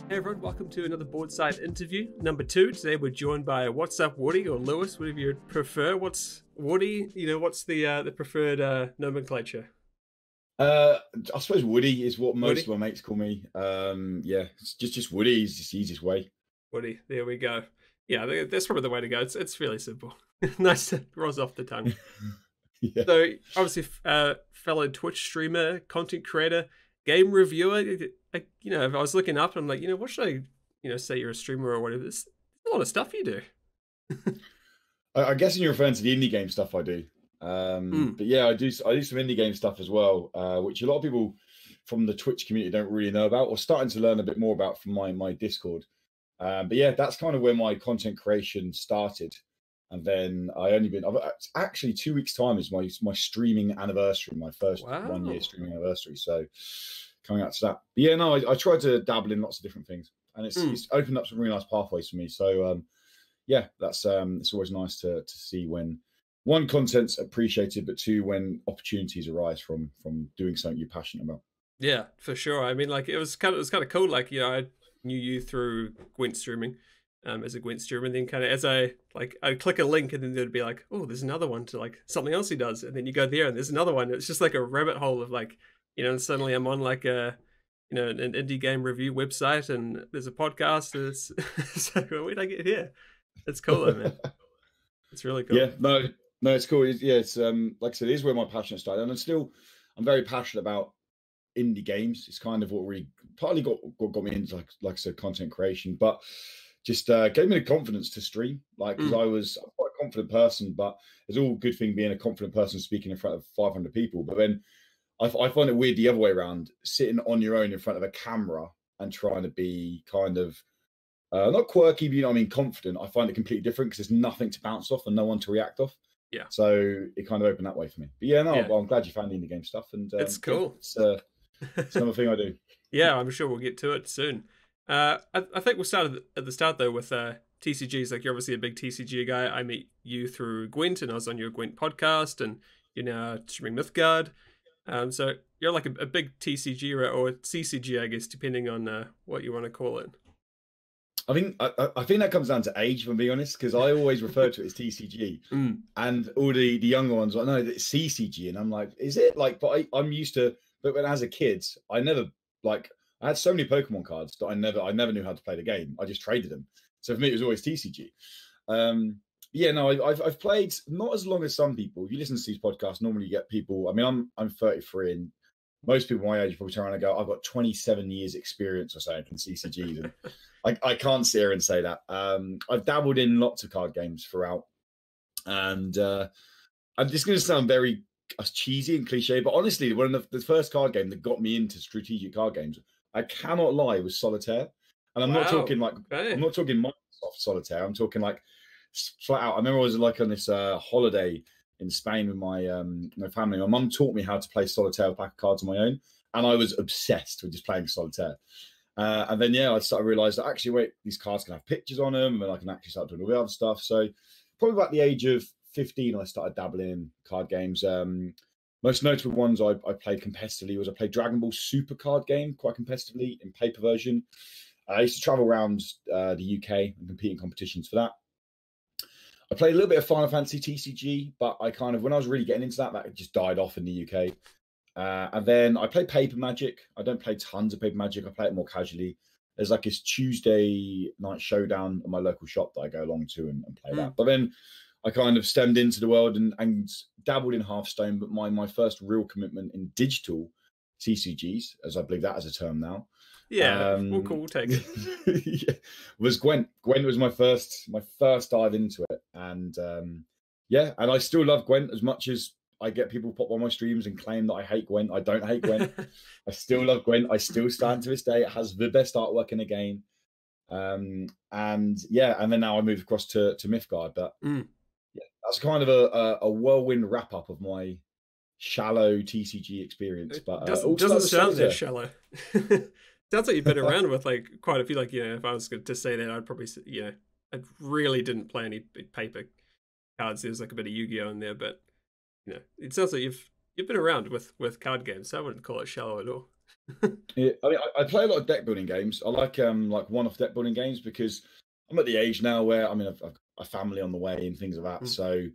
Hey everyone, welcome to another Boardside interview, number 2. Today we're joined by WhatsUpWoody or Lewis, whatever you prefer. What's Woody? What's the preferred nomenclature? I suppose Woody is what most Woody? of my mates call me. Yeah, it's just Woody is just the easiest way. Woody, there we go. Yeah, that's probably the way to go. It's really simple. Nice to rolls off the tongue. Yeah. So obviously, fellow Twitch streamer, content creator, game reviewer. If I was looking up, I'm like, what should I, say you're a streamer or whatever. There's a lot of stuff you do. I guess you're referring to the indie game stuff I do. But yeah, I do some indie game stuff as well, which a lot of people from the Twitch community don't really know about, or starting to learn a bit more about from my Discord. But yeah, that's kind of where my content creation started. And then I've actually 2 weeks time is my streaming anniversary, my first 1 year streaming anniversary. So coming out to that. But yeah, no, I tried to dabble in lots of different things, and it's opened up some really nice pathways for me. So yeah, that's it's always nice to see when one, content's appreciated, but two, when opportunities arise from doing something you're passionate about. Yeah, for sure. I mean, like it was kind of cool. Like, I knew you through Gwent streaming, as a Gwent streamer, and then kind of as I'd click a link, and then there'd be like, oh, there's another one to like something else he does, and then you go there, and there's another one. It's just like a rabbit hole of like, and suddenly I'm on like an indie game review website, and there's a podcast. And it's like, well, where'd I get here? It's cool though, man. It's really cool. Yeah, no, it's cool. It's like I said, it is where my passion started, and I'm very passionate about indie games. It's kind of what really partly got me into like I said, content creation, but just gave me the confidence to stream. Like, because I'm quite a confident person, but it's all good thing being a confident person speaking in front of 500 people. But then I find it weird the other way around, sitting on your own in front of a camera and trying to be kind of not quirky, but confident. I find it completely different because there's nothing to bounce off and no one to react off. Yeah. So it kind of opened that way for me. But yeah, well, I'm glad you found the indie game stuff, and it's cool. Yeah, it's another thing I do. Yeah, I'm sure we'll get to it soon. I think we'll start at the start though with TCGs. Like, you're obviously a big TCG guy. I met you through Gwent, and I was on your Gwent podcast, and you're now streaming Mythgard. So you're like a big TCG or CCG, I guess, depending on what you want to call it. I think that comes down to age, if I'm being honest, because I always refer to it as TCG, and all the younger ones are like, no, it's CCG, and I'm like, is it? Like, but I'm used to. But when as a kid, I had so many Pokemon cards that I never knew how to play the game. I just traded them. So for me, it was always TCG. Yeah, no, I've played not as long as some people. If you listen to these podcasts, normally you get people. I mean, I'm 33, and most people my age are probably trying to go, I've got 27 years experience or something in CCGs, and I can't sit here and say that. I've dabbled in lots of card games throughout, and I'm just going to sound very cheesy and cliche, but honestly, one of the first card game that got me into strategic card games, I cannot lie, was Solitaire. And I'm not talking I'm not talking Microsoft Solitaire. I'm talking like flat out. I remember I was like on this holiday in Spain with my family. My mum taught me how to play Solitaire with a pack of cards on my own, and I was obsessed with just playing Solitaire. And then I started to realise that actually, wait, these cards can have pictures on them, and I can actually start doing all the other stuff. So probably about the age of 15, I started dabbling in card games. Most notable ones I played competitively was I played Dragon Ball Super card game quite competitively in paper version. I used to travel around the UK and compete in competitions for that. I played a little bit of Final Fantasy TCG, but I kind of, when I was really getting into that just died off in the UK. And then I played Paper Magic. I don't play tons of Paper Magic. I play it more casually. There's like this Tuesday night showdown at my local shop that I go along to and play that. But then I kind of stemmed into the world and dabbled in Hearthstone, but my first real commitment in digital TCGs, as I believe that is a term now. Yeah, we'll take it. Yeah, was Gwent. Gwent was my first dive into it, and yeah, and I still love Gwent as much as I get people pop on my streams and claim that I hate Gwent. I don't hate Gwent. I still love Gwent. I still stand to this day. It has the best artwork in the game. And yeah, and then now I move across to Mythgard, but yeah, that's kind of a whirlwind wrap up of my shallow TCG experience. But doesn't sound that shallow. Sounds like you've been around with like quite a few. Like, if I was to say that, I'd probably say, I really didn't play any big paper cards. There's like a bit of Yu-Gi-Oh in there, but it sounds like you've You've been around with card games, so I wouldn't call it shallow at all. Yeah, I mean, I play a lot of deck building games. I like one-off deck building games because I'm at the age now where I mean I've got a family on the way and things like that. Mm. So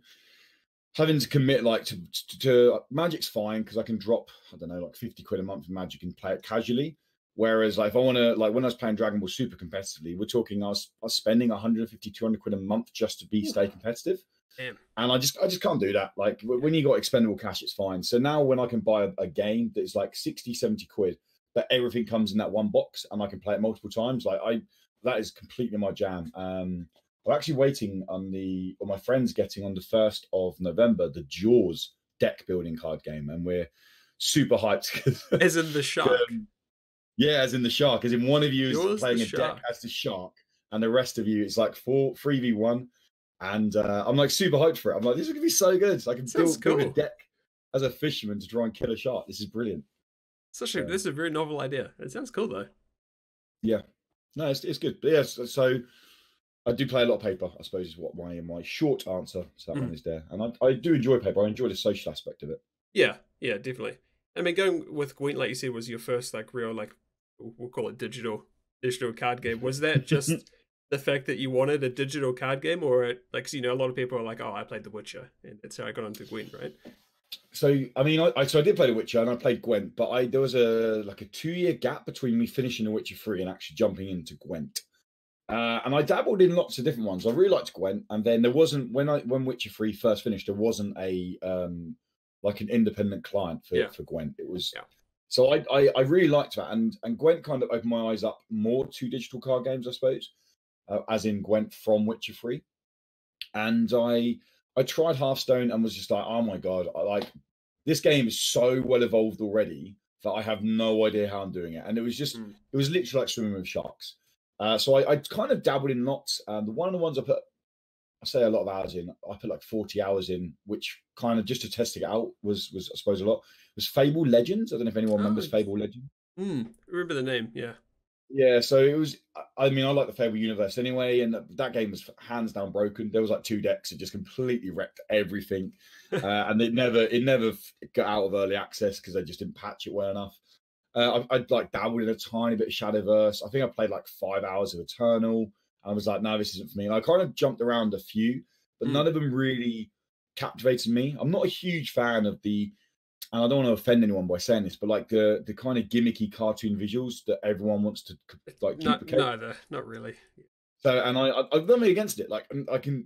having to commit like to Magic's fine because I can drop, I don't know, like 50 quid a month in Magic and play it casually. Whereas like if I want to, like when I was playing Dragon Ball Super competitively, we're talking I was spending 150, 200 quid a month just to stay competitive. Damn. And I just can't do that. Like when you got expendable cash, it's fine. So now when I can buy a game that's like 60, 70 quid, but everything comes in that one box and I can play it multiple times, that is completely my jam. I'm actually waiting on my friends getting on the 1st of November, the Jaws deck building card game. And we're super hyped. As in the shark. Yeah, as in the shark. As in one of you is playing a shark. deck as the shark, and the rest of you, it's like 3v1. And I'm like super hyped for it. I'm like, this is going to be so good. So I can build a deck as a fisherman to try and kill a shark. This is brilliant. This is a very novel idea. It sounds cool though. Yeah. No, it's good. But yes, so I do play a lot of paper, I suppose, is what my short answer to that one is there. And I do enjoy paper. I enjoy the social aspect of it. Yeah, definitely. I mean, going with Gwent, like you said, was your first like real, like, we'll call it digital card game. Was that just the fact that you wanted a digital card game, or like, you know, a lot of people are like, oh, I played The Witcher, and that's how I got onto Gwent, right? So I mean, I did play The Witcher and I played Gwent, but there was a 2-year gap between me finishing The Witcher 3 and actually jumping into Gwent. And I dabbled in lots of different ones. I really liked Gwent, and then there wasn't when Witcher 3 first finished, there wasn't a like an independent client for Gwent. It was so I really liked that, and Gwent kind of opened my eyes up more to digital card games, I suppose, as in Gwent from Witcher 3. And I tried Hearthstone and was just like, oh my god, this game is so well evolved already that I have no idea how I'm doing it. And it was just it was literally like swimming with sharks. So I kind of dabbled in lots. One of the ones I say a lot of hours in. I put like 40 hours in, which kind of just to test it out was I suppose a lot. It was Fable Legends. I don't know if anyone remembers Fable Legends. Remember the name? Yeah. Yeah, so it was. I mean, I like the Fable universe anyway, and that game was hands down broken. There was like 2 decks that just completely wrecked everything, and it never got out of early access because they just didn't patch it well enough. I'd like dabbled in a tiny bit of Shadowverse. I think I played like 5 hours of Eternal. And I was like, no, this isn't for me. And I kind of jumped around a few, but none of them really captivated me. I'm not a huge fan of and I don't want to offend anyone by saying this, but like the kind of gimmicky cartoon visuals that everyone wants to like duplicate. No, not really. So, and I'm really against it. Like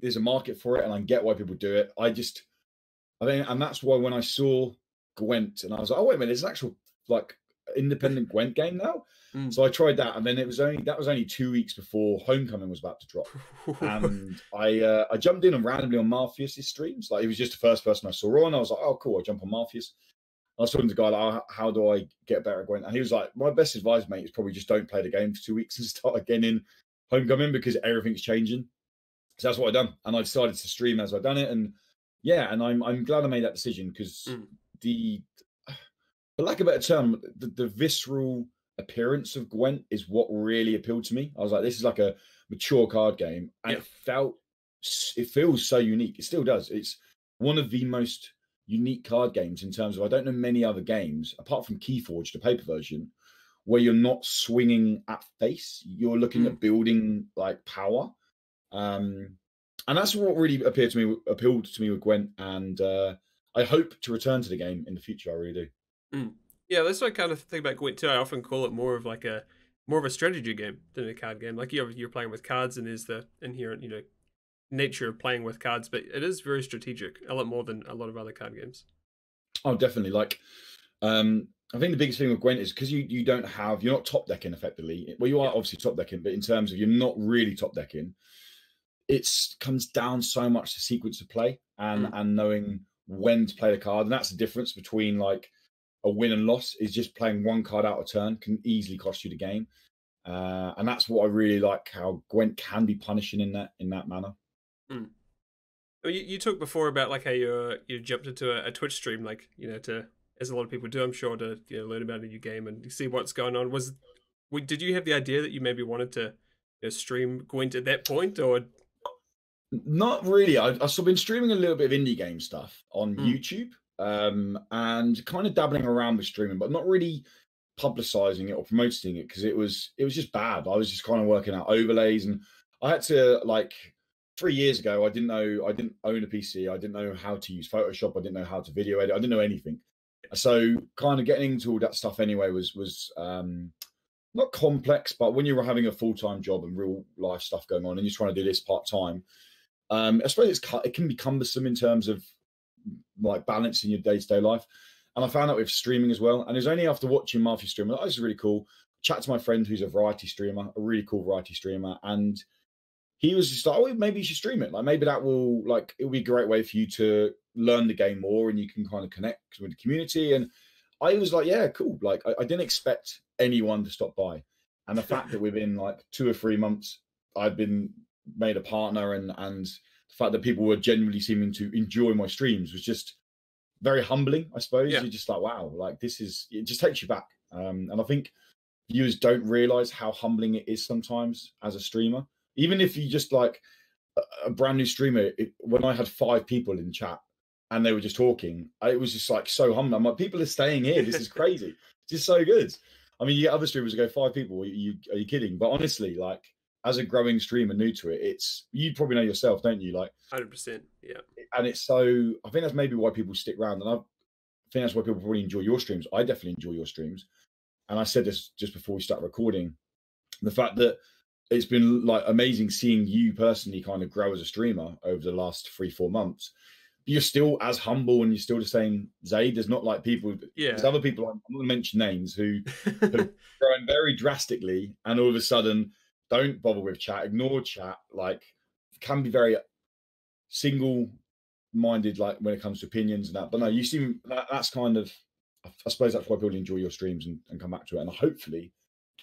there's a market for it, and I get why people do it. I think, and that's why when I saw Gwent, and I was like, oh wait a minute, there's an actual like independent Gwent game now. So I tried that, and then that was only 2 weeks before Homecoming was about to drop, and I jumped in and randomly on Morpheus's streams. Like, he was just the first person I saw on. I was like, oh cool, I jump on Morpheus. I was talking to the guy like, how do I get better at Gwent? And he was like, my best advice, mate, is probably just don't play the game for 2 weeks and start again in Homecoming because everything's changing. So that's what I done, and I decided to stream as I done it, and yeah, and I'm glad I made that decision because for lack of a better term, the visceral appearance of Gwent is what really appealed to me. I was like, this is like a mature card game, and it feels so unique. It still does. It's one of the most unique card games in terms of, I don't know many other games apart from Keyforge, the paper version, where you're not swinging at face. You're looking at building like power, and that's what really appealed to me with Gwent. And I hope to return to the game in the future. I really do. Yeah, that's what I kind of think about Gwent too. I often call it more of a strategy game than a card game. Like you're playing with cards, and there's the inherent, you know, nature of playing with cards, but it is very strategic, a lot more than a lot of other card games. Oh, definitely. Like, I think the biggest thing with Gwent is because you're not top decking effectively. Well, you are obviously top decking, but in terms of you're not really top decking, it comes down so much to sequence of play and knowing when to play the card, and that's the difference between like a win and loss. Is just playing one card out of turn can easily cost you the game, and that's what I really like, how Gwent can be punishing in that manner. You talked before about like how you jumped into a Twitch stream, like, you know, to, as a lot of people do, I'm sure, to, you know, learn about a new game and see what's going on. Did you have the idea that you maybe wanted to, you know, stream Gwent at that point, or? Not really. I've been streaming a little bit of indie game stuff on YouTube. and kind of dabbling around with streaming, but not really publicizing it or promoting it because it was just bad. I was just kind of working out overlays, and I had to, like, 3 years ago, I didn't own a PC. I didn't know how to use Photoshop. I didn't know how to video edit. I didn't know anything. So kind of getting into all that stuff anyway was not complex, but when you were having a full-time job and real life stuff going on and you're trying to do this part-time, I suppose it can be cumbersome in terms of like balancing your day-to-day life. And I found out with streaming as well. And it was only after watching Matthew stream, oh, this is really cool. Chat to my friend who's a variety streamer, a really cool variety streamer, and he was just like, oh, maybe you should stream it. Like, maybe that will, like, it'll be a great way for you to learn the game more and you can kind of connect with the community. And I was like, yeah, cool. Like, I didn't expect anyone to stop by. And the fact that within like 2 or 3 months, I'd been made a partner, and the fact that people were genuinely seeming to enjoy my streams was just very humbling, I suppose. Yeah. You're just like, wow, like it just takes you back. And I think viewers don't realize how humbling it is sometimes as a streamer. Even if you just like a brand new streamer, when I had 5 people in chat and they were just talking, it was just like so humbling. I'm like, people are staying here. This is crazy. It's just so good. I mean, you get other streamers who go 5 people. Are you kidding? But honestly, like, as a growing streamer new to it, you probably know yourself, don't you? Like 100%. Yeah. And it's so, I think that's maybe why people stick around. And I think that's why people probably enjoy your streams. I definitely enjoy your streams. And I said this just before we start recording, the fact that it's been like amazing seeing you personally kind of grow as a streamer over the last 3-4 months. You're still as humble and you're still the same Zade. There's not like people, there's other people, I'm not going to mention names, who have grown very drastically and all of a sudden don't bother with chat, ignore chat, like can be very single-minded, like when it comes to opinions and that. But no, you seem, that's kind of, I suppose that's why people enjoy your streams and come back to it, and hopefully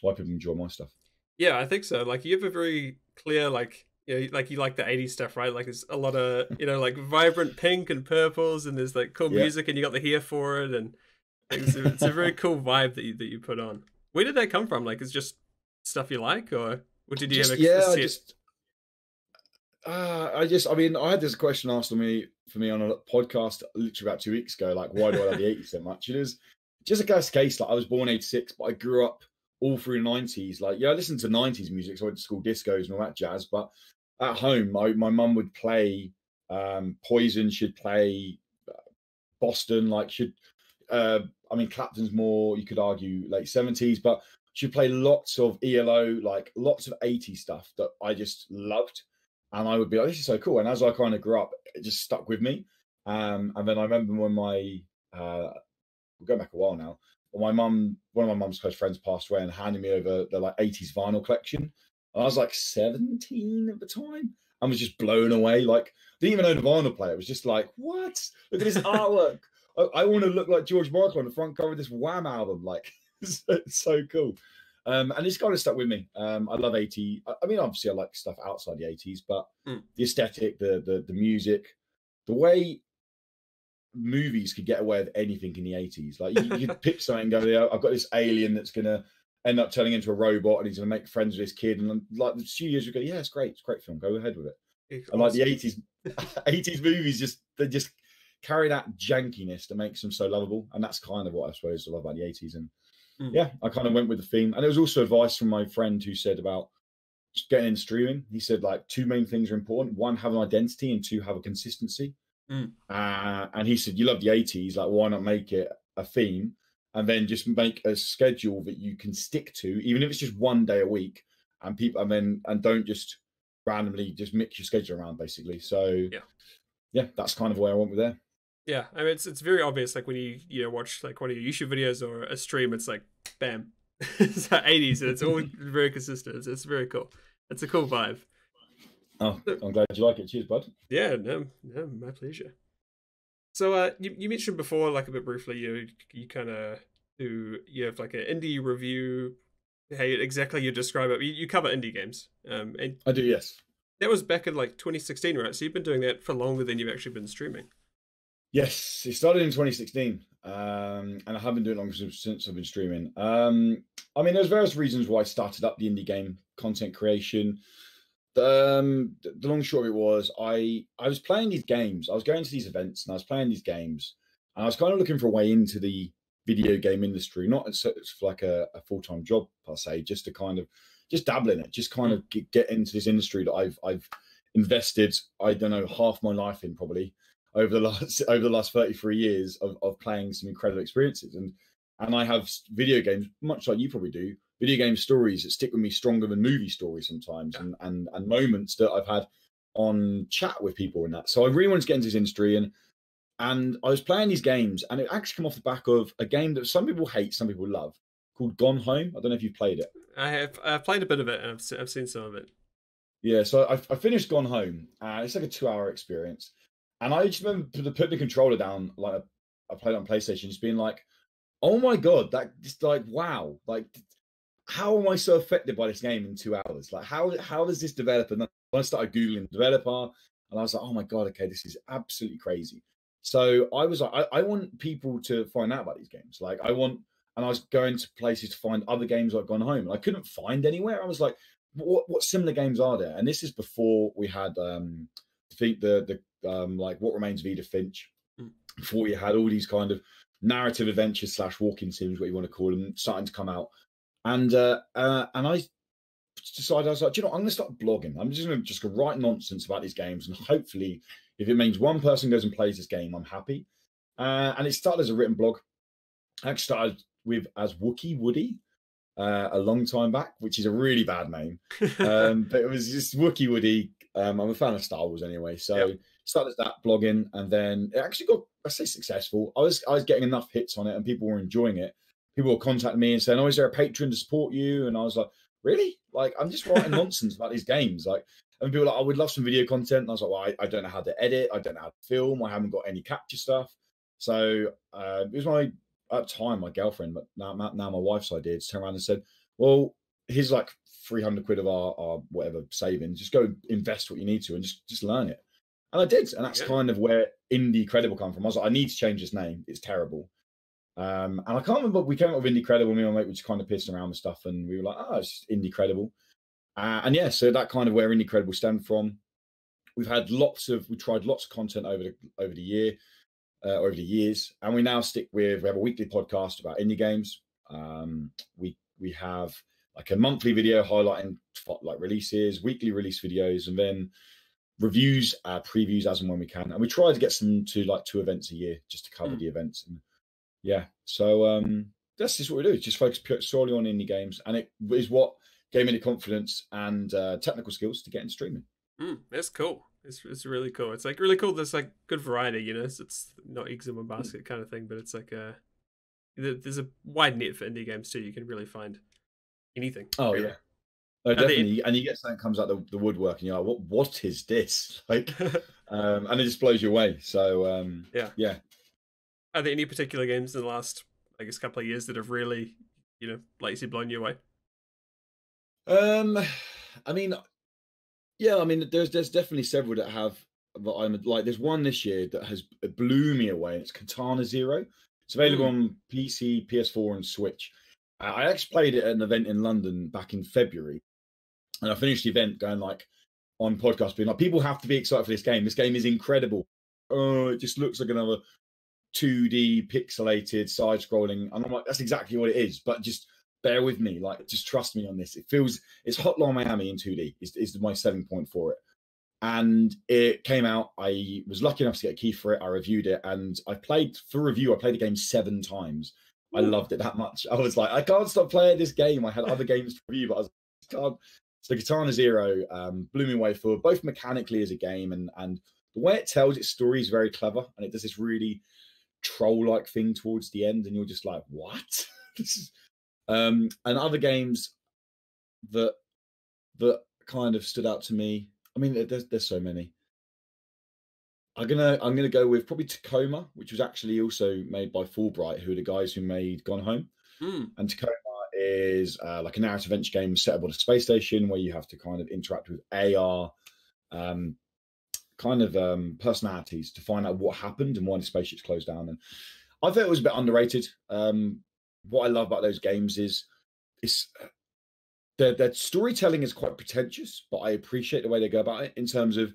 why people enjoy my stuff. Yeah, I think so. Like, you have a very clear, like, you like the 80s stuff, right? Like, there's a lot of, like vibrant pink and purples, and there's like cool music, and you got the hair for it, and it's a very cool vibe that you put on. Where did that come from? Like, it's just stuff you like, or did you have a set? I mean, I had this question asked for me on a podcast literally about 2 weeks ago, like, why do I love the 80s so much? It is just a case, like, I was born 86, but I grew up all through the 90s. Like, I listened to 90s music, so I went to school discos and all that jazz, but at home, my mum would play Poison, she'd play Boston, like, I mean, Clapton's more, you could argue, late 70s, but she'd play lots of ELO, like, lots of 80s stuff that I just loved. And I would be like, this is so cool. And as I kind of grew up, it just stuck with me. And then I remember when we're going back a while now, when one of my mum's close friends passed away and handed me over the like 80s vinyl collection. And I was like 17 at the time and was just blown away. Like, didn't even own a vinyl player. It was just like, what? Look at this artwork. I want to look like George Michael on the front cover of this Wham album. Like, it's so cool. And it's kind of stuck with me. I love 80s. I mean, obviously, I like stuff outside the 80s, but the aesthetic, the music, the way movies could get away with anything in the 80s. Like, you could pick something and go, yeah, I've got this alien that's going to end up turning into a robot and he's going to make friends with this kid. And like, the studios would go, yeah, it's great. It's a great film. Go ahead with it. It's and awesome. Like the 80s movies, they just carry that jankiness that makes them so lovable. And that's kind of what I suppose I love about the 80s. And yeah, I kind of went with the theme. And there was also advice from my friend who said about getting into streaming. He said, like, 2 main things are important. 1, have an identity, and 2, have a consistency. And he said, you love the 80s, like, why not make it a theme and then just make a schedule that you can stick to, even if it's just 1 day a week, and don't just randomly just mix your schedule around, basically. So yeah, that's kind of where I went with there. Yeah, I mean, it's very obvious, like, when you watch like one of your YouTube videos or a stream, it's like, bam, it's like 80s, and it's all very consistent. It's very cool. It's a cool vibe. Oh, I'm glad you like it. Cheers, bud. Yeah, no, my pleasure. So you mentioned before, like, a bit briefly, you kind of you have like an indie review. How exactly you describe it? You cover indie games. And I do, yes. That was back in like 2016, right? So you've been doing that for longer than you've actually been streaming. Yes, it started in 2016, and I have been doing it longer since I've been streaming. I mean, there's various reasons why I started up the indie game content creation. The long and short of it was I was playing these games. I was going to these events and I was playing these games, And I was kind of looking for a way into the video game industry, not as like a full-time job per se, just to kind of just dabble in it, just kind of get into this industry that I've invested, I don't know, half my life in probably over the last 33 years of playing some incredible experiences. And I have video games, much like you probably do, video game stories that stick with me stronger than movie stories sometimes, and moments that I've had on chat with people in that. So I really wanted to get into this industry, and I was playing these games, and it actually came off the back of a game that some people hate, some people love, called Gone Home. I don't know if you've played it. I've played a bit of it, and I've seen some of it. Yeah, so I finished Gone Home. It's like a 2-hour experience, and I just remember putting the controller down, like I played on PlayStation, just being like, "Oh my god, that just like wow, like how am I so affected by this game in 2 hours? Like how does this developer?" And I started googling the developer, and I was like, "Oh my god, okay, this is absolutely crazy." So I was like, I want people to find out about these games. Like and I was going to places to find other games like Gone Home, and I couldn't find anywhere. I was like, what similar games are there? And this is before we had the like What Remains of Edith Finch, before you had all these kind of narrative adventures / walking sims, what you want to call them, starting to come out. And I decided, I was like, you know, I'm going to start blogging. I'm just going to write nonsense about these games, and hopefully, if it means one person goes and plays this game, I'm happy. And it started as a written blog. I actually started with as WhatsUpWoody a long time back, which is a really bad name. But it was just WhatsUpWoody. I'm a fan of Star Wars anyway, so started that blogging, and then it actually got, I say, successful. I was getting enough hits on it, and people were enjoying it. People were contacting me and saying, "Oh, is there a patron to support you?" And I was like, "Really? Like, I'm just writing nonsense about these games." Like, and people were like, "I would love some video content." And I was like, "Well, I don't know how to edit. I don't know how to film. I haven't got any capture stuff." So it was at the time my girlfriend, but now my wife's idea, to turn around and said, "Well, here's like 300 quid of our whatever savings. Just go invest what you need to, and just learn it." And I did, and that's kind of where Indie Credible come from. I was like, "I need to change this name. It's terrible." And I can't remember, we came up with Indie Credible, me and my mate were just kind of pissing around with stuff, and we were like, "Oh, it's Indie Credible." And yeah, so that kind of where Indie Credible stemmed from. We tried lots of content over the year, over the years, and we now we have a weekly podcast about indie games. We have like a monthly video highlighting like releases, weekly release videos, and then reviews, previews as and when we can. And we try to get some to like 2 events a year just to cover the events. And yeah, so that's just what we do. Just focus solely on indie games, and it is what gave me the confidence and technical skills to get into streaming. That's cool. It's really cool. It's like really cool. There's like good variety, you know. It's not eggs in one basket kind of thing, but it's like there's a wide net for indie games too. You can really find anything. Oh really. yeah, no, definitely. And you get something comes out the woodwork, and you're like, what is this? Like, and it just blows you away. So yeah. Are there any particular games in the last, I guess, couple of years that have really, you know, like you said, blown you away? I mean, yeah, I mean, there's definitely several that have. But I'm like, there's one this year that has blew me away, and it's Katana Zero. It's available on PC, PS4, and Switch. I actually played it at an event in London back in February, and I finished the event going like on podcast being like, people have to be excited for this game. This game is incredible. Oh, it just looks like another 2D pixelated side scrolling, and I'm like, that's exactly what it is, but just bear with me, like just trust me on this. It's Hotline Miami in 2D is my selling point for it. And it came out, I was lucky enough to get a key for it, I reviewed it, and I played the game 7 times. I loved it that much. I was like, I can't stop playing this game. I had other games to review, but I was like, can't. So Katana Zero blew me away for both mechanically as a game, and the way it tells its story is very clever, and it does this really troll-like thing towards the end, and you're just like, what? This is and other games that kind of stood out to me. I mean, there's so many. I'm gonna go with probably Tacoma, which was actually also made by Fulbright, who are the guys who made Gone Home. And Tacoma is like a narrative adventure game set up on a space station where you have to kind of interact with AR personalities to find out what happened and why the spaceship's closed down. And I thought it was a bit underrated. What I love about those games is their storytelling is quite pretentious, but I appreciate the way they go about it in terms of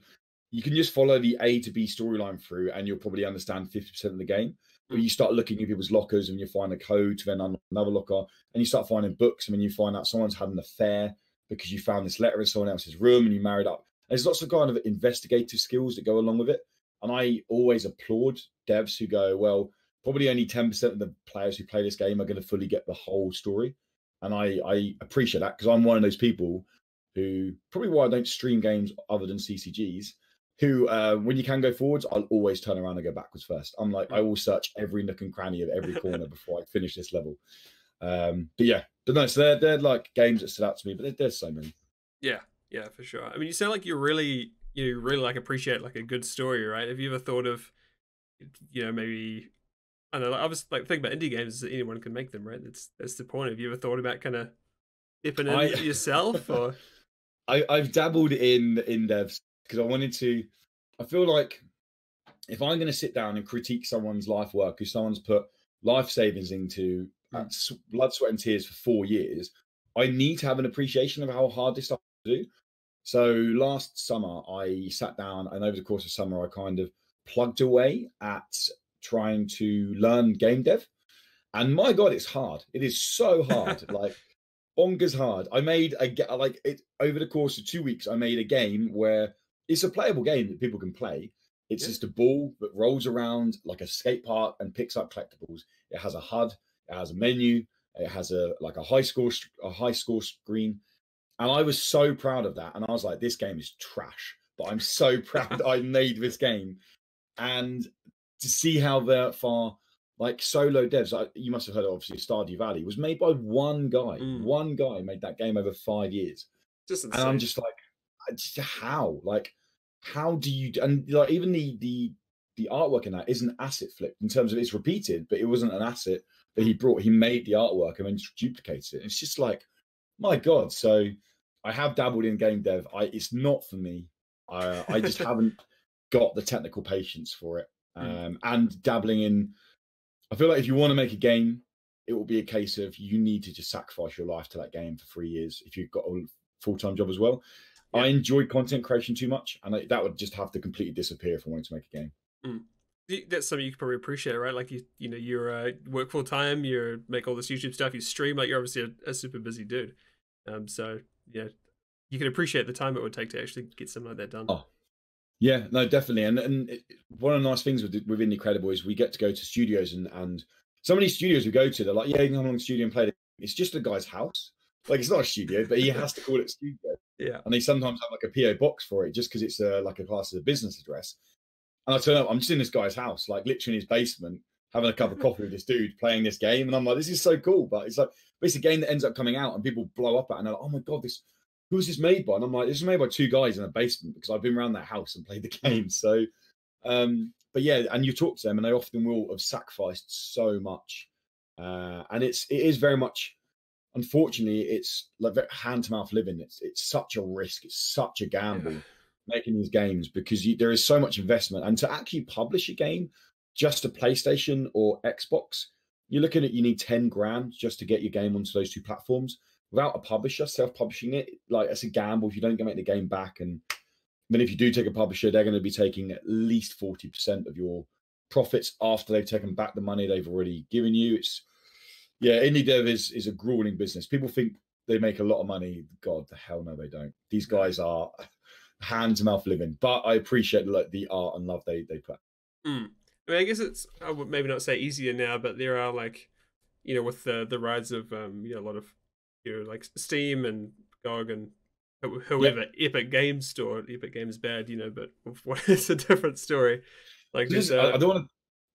you can just follow the A to B storyline through and you'll probably understand 50% of the game. where you start looking in people's lockers and you find a code to then unlock another locker, and you start finding books, and then you find out someone's had an affair because you found this letter in someone else's room and you married up. There's lots of kind of investigative skills that go along with it. And I always applaud devs who go, well, probably only 10% of the players who play this game are going to fully get the whole story. And I appreciate that, because I'm one of those people who, probably why I don't stream games other than CCGs, who, when you can go forwards, I'll always turn around and go backwards first. I'm like, I will search every nook and cranny of every corner before I finish this level. But yeah, but no, so they're like games that stood out to me, but there's so many. Yeah, for sure. I mean, you sound like you really like appreciate like a good story, right? Have you ever thought of, maybe, I don't know, I was like thinking about indie games, anyone can make them, right? That's the point. Have you ever thought about kind of dipping in yourself, or? I've dabbled in devs because I wanted to. I feel like if I'm going to sit down and critique someone's life work, who someone's put life savings into, blood, sweat, and tears for 4 years, I need to have an appreciation of how hard this stuff to do. So last summer, I sat down, and over the course of summer, I kind of plugged away at trying to learn game dev. And my God, it's hard. It is so hard, like bonkers hard. I made over the course of 2 weeks. I made a game where it's a playable game that people can play. It's just a ball that rolls around like a skate park and picks up collectibles. It has a HUD. It has a menu. It has a high score screen. And I was so proud of that. And I was like, this game is trash, but I'm so proud I made this game. And to see how far, like, solo devs, you must have heard of, obviously, Stardew Valley was made by one guy. One guy made that game over 5 years. Just insane. And I'm just like, how do you, and like, even the artwork in that isn't asset flipped in terms of it's repeated, but it wasn't an asset that he made the artwork and then duplicates it. It's just like, my God. So I have dabbled in game dev. It's not for me. I just haven't got the technical patience for it. And dabbling in, I feel like if you want to make a game, it will be a case of you need to just sacrifice your life to that game for 3 years if you've got a full-time job as well. I enjoy content creation too much, and that would just have to completely disappear if I wanted to make a game. That's something you could probably appreciate, right? Like you work full time, you make all this YouTube stuff, you stream. Like you're obviously a super busy dude. So yeah, you can appreciate the time it would take to actually get something like that done. Oh, yeah, no, definitely. And one of the nice things with Incredible is we get to go to studios, and some of these studios we go to, they're like, yeah, you can come along to the studio and play it. It's just a guy's house. Like, it's not a studio, but he has to call it a studio. Yeah. And they sometimes have like a PO box for it just because it's like a class as a business address. And I turn up, I'm just in this guy's house, like literally in his basement, having a cup of coffee with this dude playing this game. And I'm like, this is so cool. But it's like, it's a game that ends up coming out and people blow up at it and they're like, oh my God, who was this made by? And I'm like, this is made by 2 guys in a basement because I've been around that house and played the game. So, but yeah, and you talk to them and they often will have sacrificed so much. And it is very much, unfortunately, it's like hand to mouth living. It's such a risk. It's such a gamble making these games because there is so much investment. And to actually publish a game, just a PlayStation or Xbox, you're looking at, you need 10 grand just to get your game onto those 2 platforms. Without a publisher, self-publishing it, like, it's a gamble if you don't make the game back. And then if you do take a publisher, they're going to be taking at least 40% of your profits after they've taken back the money they've already given you. Indie dev is a grueling business. People think they make a lot of money. God, the hell no, they don't. These guys are hand to mouth living. But I appreciate the art and love they put. I mean, I guess it's, I would maybe not say easier now, but there are, like, with the rise of a lot of like Steam and GOG and whoever, Epic Games Store. Epic Games bad, but what is a different story. Like I don't want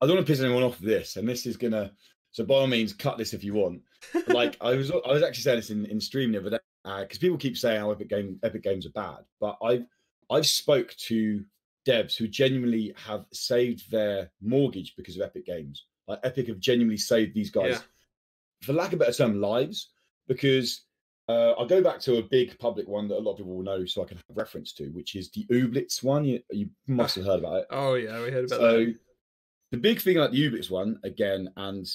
to piss anyone off with this, and this is gonna. So by all means, cut this if you want. Like I was actually saying this in stream the other day because people keep saying how Epic Games are bad, but I've spoke to devs who genuinely have saved their mortgage because of Epic Games. Like Epic have genuinely saved these guys, for lack of a better term, lives. Because I'll go back to a big public one that a lot of people will know, so I can have reference to, which is the Ooblets one. You must have heard about it. Oh yeah, we heard about that. So the big thing about the Ooblets one again, and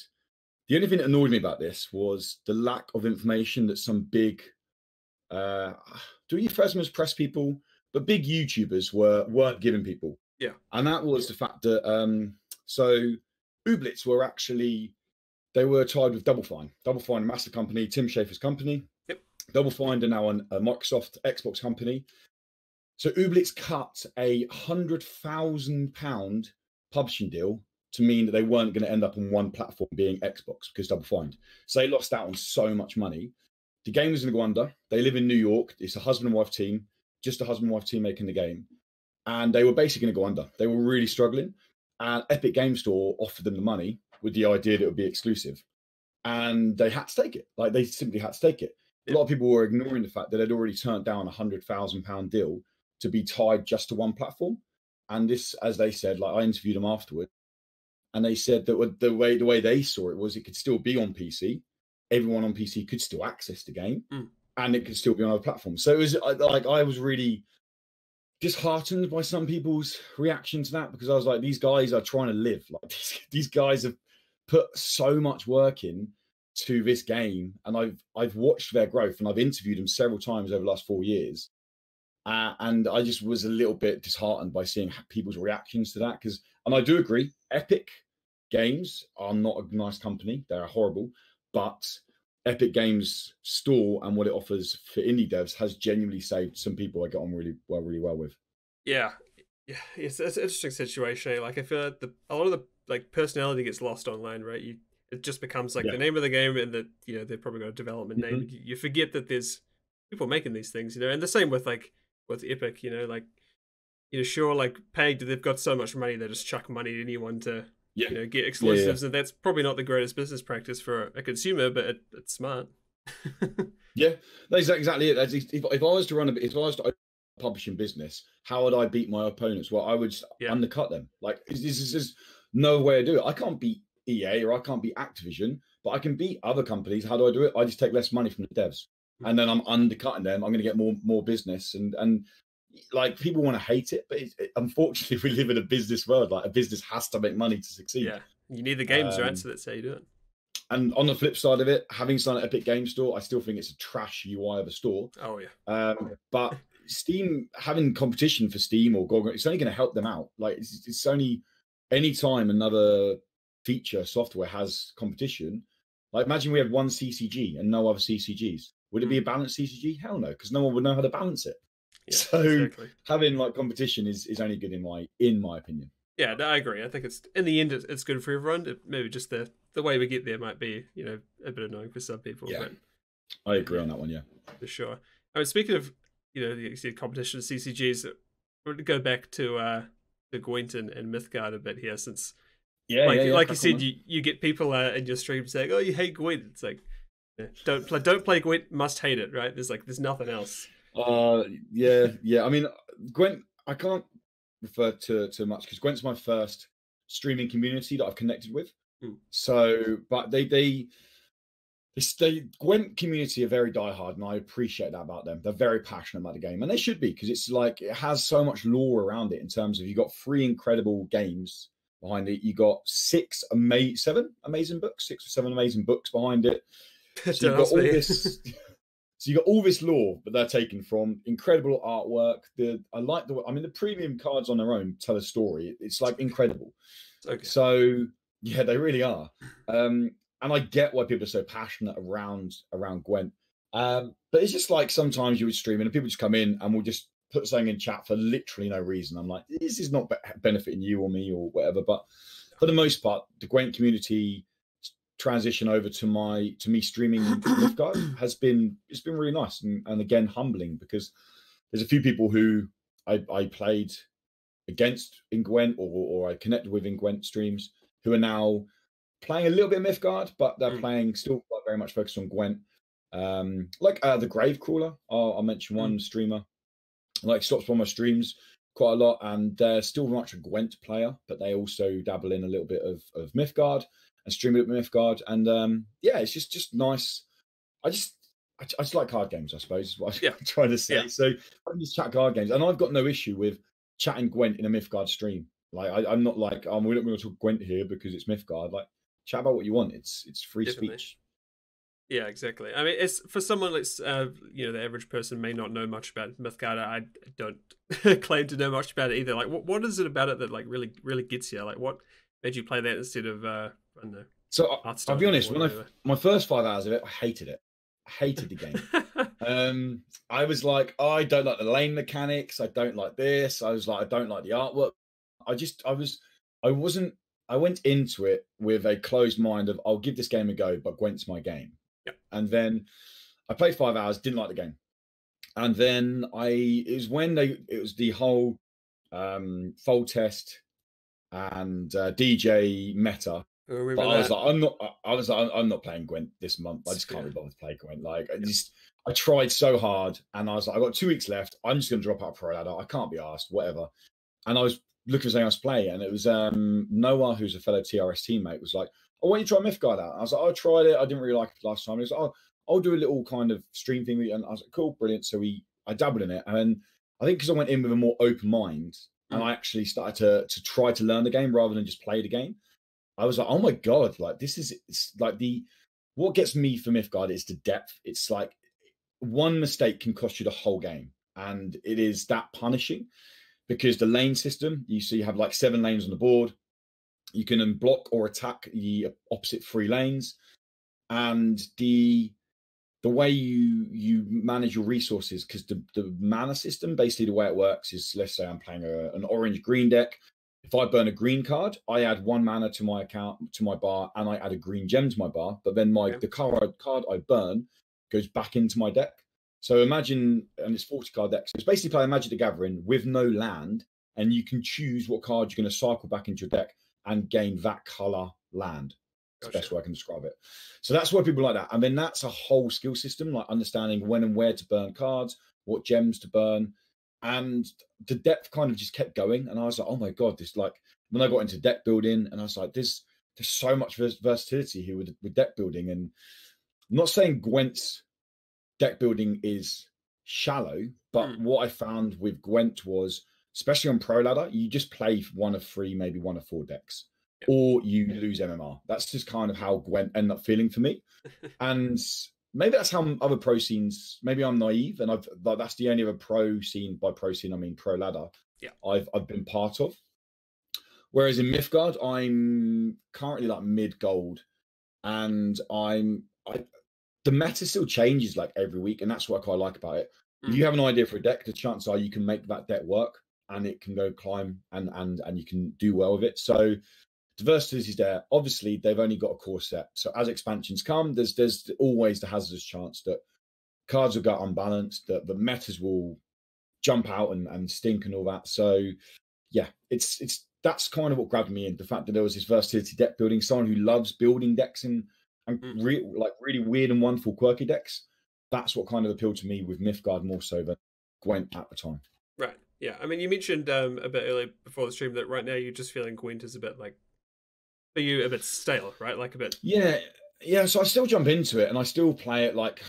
the only thing that annoyed me about this was the lack of information that some big, do you first as press people, but big YouTubers weren't giving people. Yeah, and that was the fact that so Ooblets were actually, they were tied with Double Fine. Double Fine, a massive company, Tim Schafer's company. Yep. Double Fine are now a Microsoft Xbox company. So Ooblets cut £100,000 publishing deal to mean that they weren't going to end up on one platform being Xbox because Double Fine. So they lost out on so much money. The game was going to go under. They live in New York. It's a husband and wife team, just a husband and wife team making the game. And they were basically going to go under. They were really struggling. And Epic Game Store offered them the money with the idea that it would be exclusive. And they had to take it. Like, they simply had to take it. A lot of people were ignoring the fact that they'd already turned down a £100,000 deal to be tied just to one platform. And this, as they said, like, I interviewed them afterward, and they said that the way they saw it was it could still be on PC. Everyone on PC could still access the game, and it could still be on other platforms. So it was like, I was really disheartened by some people's reaction to that, because I was like, these guys are trying to live. Like, these guys have put so much work in to this game, and I've watched their growth, and I've interviewed them several times over the last 4 years. And I just was a little bit disheartened by seeing people's reactions to that. And I do agree, Epic Games are not a nice company. They're horrible. But Epic Games Store and what it offers for indie devs has genuinely saved some people I get on really well with. Yeah. It's an interesting situation. Like, I feel like a lot of the like personality gets lost online, right? It just becomes like the name of the game, and that, you know, they've probably got a development name. You forget that there's people making these things, you know. And the same with Epic, you know, like, you know, sure, like, paid, they've got so much money, they just chuck money at anyone to, you know, get exclusives, and that's probably not the greatest business practice for a consumer, but it's smart. Yeah, that's exactly it. If I was to open a publishing business, how would I beat my opponents? Well, I would undercut them. Like, this is just no way to do it. I can't beat EA or I can't beat Activision, but I can beat other companies. How do I do it? I just take less money from the devs, and then I'm undercutting them. I'm going to get more business, and like, people want to hate it, but unfortunately we live in a business world. Like, a business has to make money to succeed. Yeah, you need the games, right? So that's how you do it. And on the flip side of it, having signed an Epic Game Store, I still think it's a trash UI of a store. Oh yeah. But Steam, having competition for Steam or GOG, it's only going to help them out. Like, it's only any time another feature software has competition. Like, imagine we had one CCG and no other CCGs. Would it be a balanced CCG? Hell no, because no one would know how to balance it. Yeah, so exactly. Having like competition is only good in my opinion. Yeah, no, I agree. I think it's, in the end, it's good for everyone. Maybe just the way we get there might be, you know, a bit annoying for some people. Yeah, but I agree on that one. Yeah, for sure. I mean, speaking of, you know, the competition CCGs, we're going to go back to Gwent and Mythgard a bit here, since like you said, you get people in your stream saying, "Oh, you hate Gwent." It's like, don't play Gwent. Must hate it, right? There's nothing else. Yeah. I mean, Gwent, I can't refer to much because Gwent's my first streaming community that I've connected with. So, but the Gwent community are very diehard, and I appreciate that about them. They're very passionate about the game, and they should be, because it's like, it has so much lore around it, in terms of, you got 3 incredible games behind it. You got 6 or 7 amazing books behind it. So you got all this. So you got all this lore that they're taken from, incredible artwork. The premium cards on their own tell a story. It's like incredible. Okay. So yeah, they really are. And I get why people are so passionate around Gwent. But it's just like, sometimes you would stream and people just come in and will just put something in chat for literally no reason. I'm like, this is not benefiting you or me or whatever. But for the most part, the Gwent community transition over to me streaming Mythgard it's been really nice, and again, humbling, because there's a few people who I played against in Gwent, or I connected with in Gwent streams, who are now playing a little bit of Mythgard, but they're playing still very much focused on Gwent. Like the Gravecrawler, I'll mention one streamer, like, stops by my streams quite a lot, and they're still very much a Gwent player, but they also dabble in a little bit of Mythgard and stream it with Mythgard. And yeah, it's just nice. I just like card games, I suppose, is what I'm trying to say. Yeah. So I can just chat card games, and I've got no issue with chatting Gwent in a Mythgard stream. Like, I'm not like, we're not going to talk Gwent here because it's Mythgard. Like, chat about what you want. It's free speech. Yeah, exactly. I mean, it's for someone that's you know, the average person may not know much about Mythgard. I don't claim to know much about it either. Like, what is it about it that, like, really gets you? Like, what made you play that instead of I don't know, So I'll Hearthstone be honest, or when whatever? my first 5 hours of it, I hated it. I hated the game. I was like, oh, I don't like the lane mechanics. I don't like this. I was like, I don't like the artwork. I wasn't. I went into it with a closed mind of, I'll give this game a go, but Gwent's my game. Yeah. And then I played 5 hours, didn't like the game, and then it was when it was the whole fold test and DJ meta. I But remember I was that. like, I'm not playing Gwent this month. I just can't be bothered to play Gwent. Like, I tried so hard, and I was like, I got 2 weeks left. I'm just going to drop out pro ladder. I can't be asked, whatever. And I was looking for something else to play, and it was Noah, who's a fellow TRS teammate, was like, "Oh, why don't you try Mythgard out?" And I was like, "I tried it. I didn't really like it last time." He was like, "Oh, I'll do a little kind of stream thing," and I was like, "Cool, brilliant." So I dabbled in it, and I think because I went in with a more open mind, and I actually started to try to learn the game rather than just play the game. I was like, oh my God, like it's like what gets me for Mythgard is the depth. It's like one mistake can cost you the whole game. And it is that punishing because the lane system, you have like 7 lanes on the board. You can block or attack the opposite 3 lanes. And the way you manage your resources, because the mana system, basically the way it works is, let's say I'm playing an orange green deck. If I burn a green card, I add 1 mana to my account, to my bar, and I add a green gem to my bar. But then the card I burn goes back into my deck. So imagine, and it's 40 card deck. So it's basically playing Magic the Gathering with no land, and you can choose what card you're going to cycle back into your deck and gain that color land. That's the best way I can describe it. So that's why people like that. And then that's a whole skill system, like understanding when and where to burn cards, what gems to burn. And the depth kind of just kept going. And I was like, oh my God, this, like, when I got into deck building, and I was like, there's so much versatility here with deck building. And I'm not saying Gwent's deck building is shallow, but what I found with Gwent was, especially on Pro Ladder, you just play one of 3, maybe one of 4 decks, or you lose MMR. That's just kind of how Gwent ended up feeling for me. And maybe that's how other pro scenes, maybe I'm naive, and that's the only other pro scene, by pro scene I mean Pro Ladder, I've been part of. Whereas in Mythgard, I'm currently like mid gold, and the meta still changes like every week, and that's what I quite like about it. If you have an idea for a deck, the chances are you can make that deck work, and it can go climb, and you can do well with it. So diversity is there. Obviously, they've only got a core set, so as expansions come, there's always the hazardous chance that cards will go unbalanced, that the metas will jump out and stink and all that. So yeah, that's kind of what grabbed me in, the fact that there was this versatility deck building, someone who loves building decks and like really weird and wonderful quirky decks. That's what kind of appealed to me with Mythgard more so than Gwent at the time. Right. Yeah. I mean, you mentioned a bit earlier before the stream that right now you're just feeling Gwent is a bit like, for you, a bit stale, right? Like a bit. Yeah. So I still jump into it and I still play it like,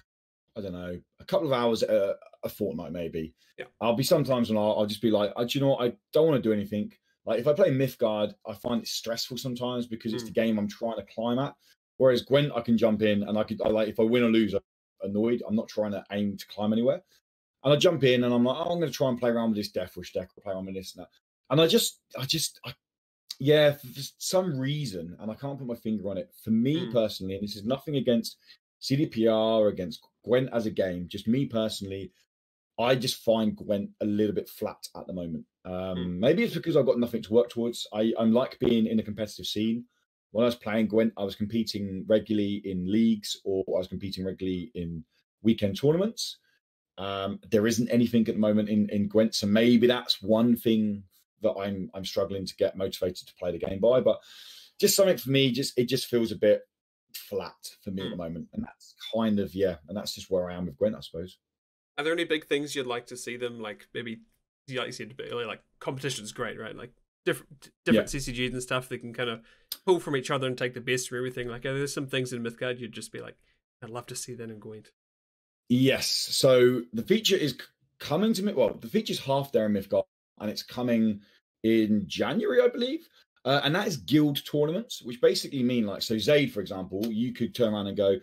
I don't know, a couple of hours a fortnight maybe. Yeah. I'll be sometimes when I'll just be like, do you know what? I don't want to do anything. Like if I play Mythgard, I find it stressful sometimes because it's the game I'm trying to climb at. Whereas Gwent, I can jump in and I like, if I win or lose, I'm annoyed. I'm not trying to aim to climb anywhere. And I jump in and I'm like, oh, I'm going to try and play around with this Death Wish deck or play around with this and that. And yeah, for some reason, and I can't put my finger on it, for me personally, and this is nothing against CDPR or against Gwent as a game, just me personally, I just find Gwent a little bit flat at the moment. Maybe it's because I've got nothing to work towards. I'm like being in a competitive scene. When I was playing Gwent, I was competing regularly in leagues or I was competing regularly in weekend tournaments. There isn't anything at the moment in Gwent, so maybe that's one thing that I'm struggling to get motivated to play the game by. But just something for me, it just feels a bit flat for me at the moment, and that's kind of and that's just where I am with Gwent, I suppose. Are there any big things you'd like to see them, like maybe, like you said a bit earlier, like competition's great, right? Like different CCGs and stuff that can kind of pull from each other and take the best from everything. Like, are there some things in Mythgard you'd just be like, I'd love to see that in Gwent? Yes. So the feature is coming to me. Well, the feature's half there in Mythgard, and it's coming in January, I believe. And that is guild tournaments, which basically mean like, so Zade, for example, you could turn around and go,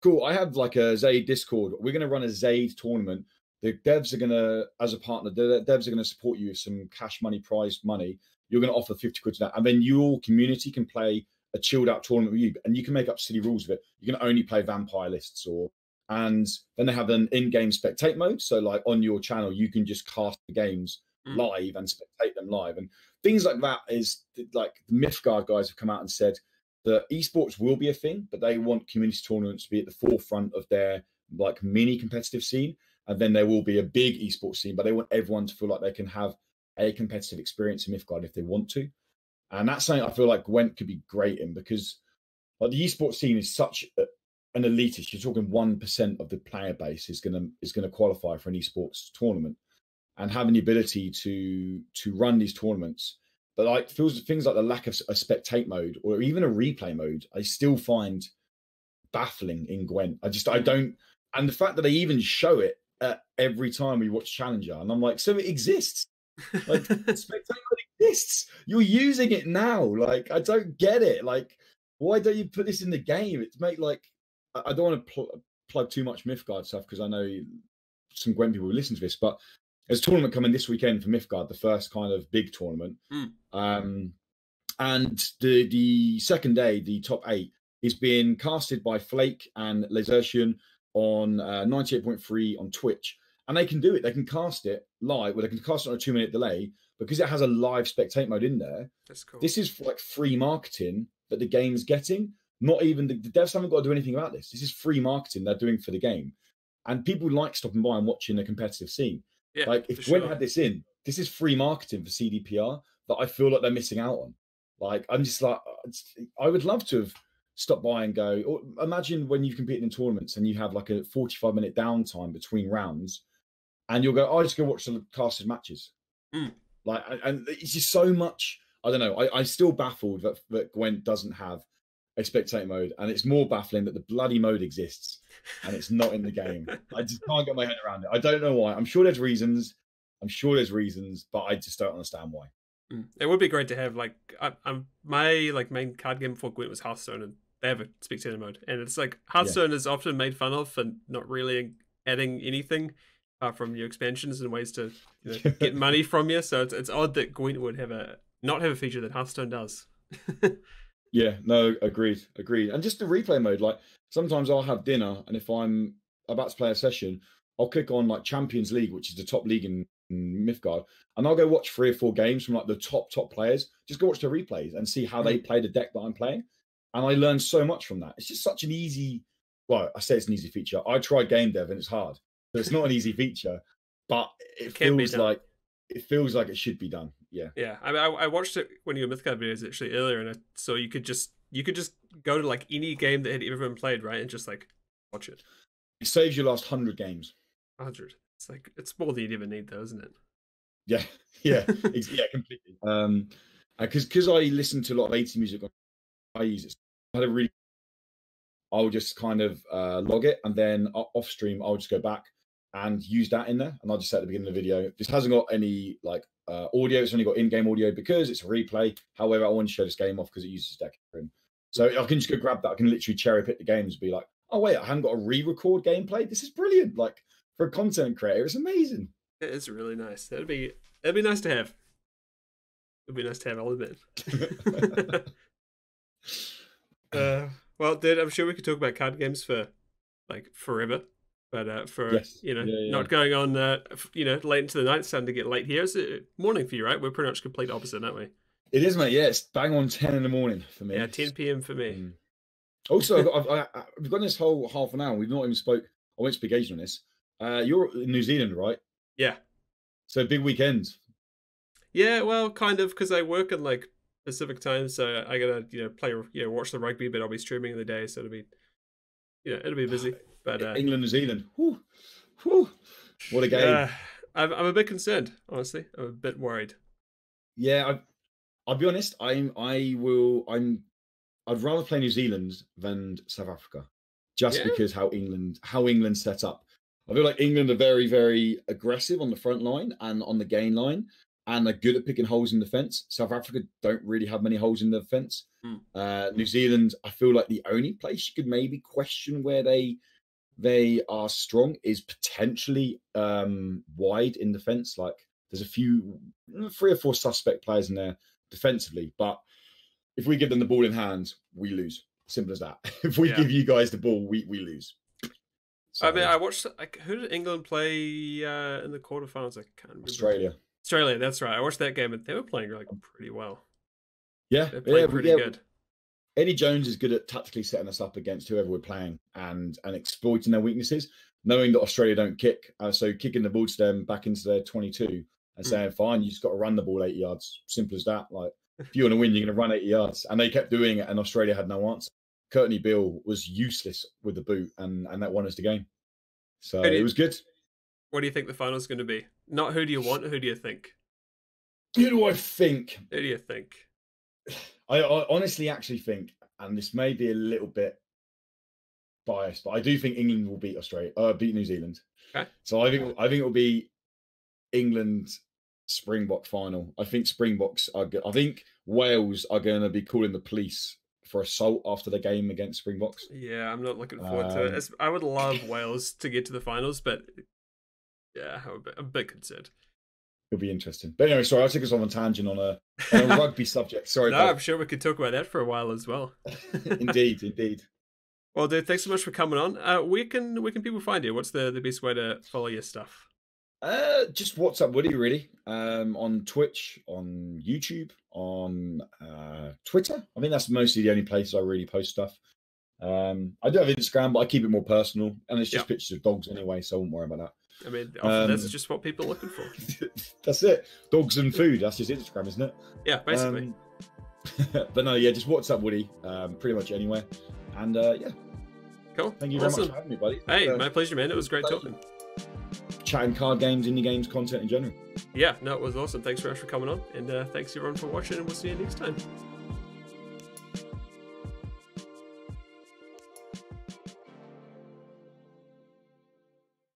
cool, I have like a Zade Discord. We're going to run a Zade tournament. The devs are going to, as a partner, the devs are going to support you with some cash money, prize money. you're going to offer 50 quid to that. And then your community can play a chilled out tournament with you, and you can make up silly rules of it. You can only play vampire lists, and then they have an in-game spectate mode. So like on your channel, you can just cast the games live and spectate them live. And things like that is like the Mythgard guys have come out and said that esports will be a thing, but they want community tournaments to be at the forefront of their like mini competitive scene. And then there will be a big esports scene, but they want everyone to feel like they can have a competitive experience in Mythgard if they want to. And that's something I feel like Gwent could be great in, because like the esports scene is such an elitist. You're talking 1% of the player base is gonna qualify for an esports tournament, and having the ability to run these tournaments. But like things like the lack of a spectate mode or even a replay mode, I still find baffling in Gwent. I don't, and the fact that they even show it every time we watch Challenger, and I'm like, so it exists. Like spectate mode exists. You're using it now. Like I don't get it. Like why don't you put this in the game? It's like I don't want to plug too much Mythgard stuff because I know some Gwent people will listen to this, but there's a tournament coming this weekend for Mythgard, the first kind of big tournament. And the second day, the top 8 is being casted by Flake and Lasertian on 98.3 on Twitch. And they can do it. They can cast it live, or they can cast it on a 2-minute delay because it has a live spectate mode in there. That's cool. This is like free marketing that the game's getting. Not even the devs haven't got to do anything about this. This is free marketing they're doing for the game. And people like stopping by and watching the competitive scene. Yeah, like if Gwent had this in, this is free marketing for CDPR that I feel like they're missing out on. Like I'm just like, I would love to have stopped by and go, or imagine when you've competed in tournaments and you have like a 45-minute downtime between rounds, and you'll go, I just go watch the casted matches. Like, and it's just so much. I don't know. I still baffled that Gwent doesn't have a spectate mode, and it's more baffling that the bloody mode exists and it's not in the game. I just can't get my head around it. I don't know why. I'm sure there's reasons, but I just don't understand why. It would be great to have like my like main card game before Gwent was Hearthstone, and they have a spectator mode, and it's like Hearthstone is often made fun of for not really adding anything from new expansions and ways to get money from you. So it's odd that Gwent would not have a feature that Hearthstone does. Yeah, no, agreed. And just the replay mode, like sometimes I'll have dinner, and if I'm about to play a session, I'll click on like Champions League, which is the top league in Mythgard, and I'll go watch 3 or 4 games from like the top players. Just go watch the replays and see how they play the deck that I'm playing, and I learn so much from that. It's just such an easy. Well, I say it's an easy feature. I tried game dev and it's hard, so it's not an easy feature, but it feels like it should be done. Yeah. I mean, I watched it when you were Mythgard videos actually earlier, and so you could just go to like any game that had ever been played, right, and just like watch it. It saves your last 100 games. 100. It's like it's more than you'd ever need, though, isn't it? Yeah, completely. Because I listen to a lot of 80 music, I use it. I'll just kind of log it, and then off stream, I'll just go back and use that in there, and I'll just say at the beginning of the video, this hasn't got any like audio, it's only got in-game audio because it's a replay. However, I want to show this game off because it uses deck. So I can just go grab that. I can literally cherry pick the games and be like, oh wait, I haven't got a re-record gameplay. This is brilliant. Like for a content creator, it's amazing. It is really nice. It'd be nice to have. It'd be nice to have, I'll admit. Well, dude, I'm sure we could talk about card games for like forever. But not going on, late into the night, it's starting to get late here. It's morning for you, right? We're pretty much complete opposite, aren't we? It is, mate. Yeah, it's bang on 10 in the morning for me. Yeah, 10 p.m. for me. Also, we've got this whole half an hour. We've not even spoke. I won't speak Asian on this. You're in New Zealand, right? Yeah. So big weekend. Yeah, well, kind of, because I work in like Pacific time, so I gotta watch the rugby, but I'll be streaming in the day, so it'll be busy. But England, New Zealand. Whew. What a game. I'm a bit concerned, honestly. I'm a bit worried. Yeah, I'll be honest. I'd rather play New Zealand than South Africa, just because how England's set up. I feel like England are very, very aggressive on the front line and on the gain line, and they're good at picking holes in defence. South Africa don't really have many holes in the defence. New Zealand, I feel like the only place you could maybe question where they are strong is potentially wide in defence. Like there's a few 3 or 4 suspect players in there defensively. But if we give them the ball in hand, we lose. Simple as that. If we Yeah. give you guys the ball, we lose. So, I mean, I watched. Like, who did England play in the quarterfinals? I can't remember. Australia, that's right. I watched that game, and they were playing like pretty well. Yeah, they played pretty good. Eddie Jones is good at tactically setting us up against whoever we're playing and exploiting their weaknesses, knowing that Australia don't kick. So kicking the ball to them back into their 22 and saying, fine, you just got to run the ball 80 yards. Simple as that. Like, if you want to win, you're going to run 80 yards. And they kept doing it, and Australia had no answer. Courtney Beale was useless with the boot, and that won us the game. So it was good. What do you think the final's going to be? Not who do you want, who do you think? Who do I think? Who do you think? I honestly actually think, and this may be a little bit biased, but I do think England will beat New Zealand. Okay. So I think it will be England Springbok final. I think Springboks are good. I think Wales are going to be calling the police for assault after the game against Springboks. Yeah, I'm not looking forward to it. I would love Wales to get to the finals, but yeah, I'm a bit concerned. It'll be interesting. But anyway, sorry, I took us on a tangent on a rugby subject. Sorry. No, I'm sure we could talk about that for a while as well. Indeed. Well, dude, thanks so much for coming on. Where can people find you? What's the best way to follow your stuff? Just WhatsUpWoody, really. On Twitch, on YouTube, on Twitter. I think that's mostly the only places I really post stuff. I do have Instagram, but I keep it more personal, and it's just pictures of dogs anyway, so I won't worry about that. I mean, that's just what people are looking for. That's it. Dogs and food. That's just Instagram, isn't it? Yeah, basically. But no, yeah, just WhatsUpWoody, pretty much anywhere. And yeah. Cool. Thank you very much for having me, buddy. Hey, my pleasure, man. It was great talking. Chatting card games, indie games, content in general. Yeah, no, it was awesome. Thanks very much for coming on. And thanks everyone for watching, and we'll see you next time.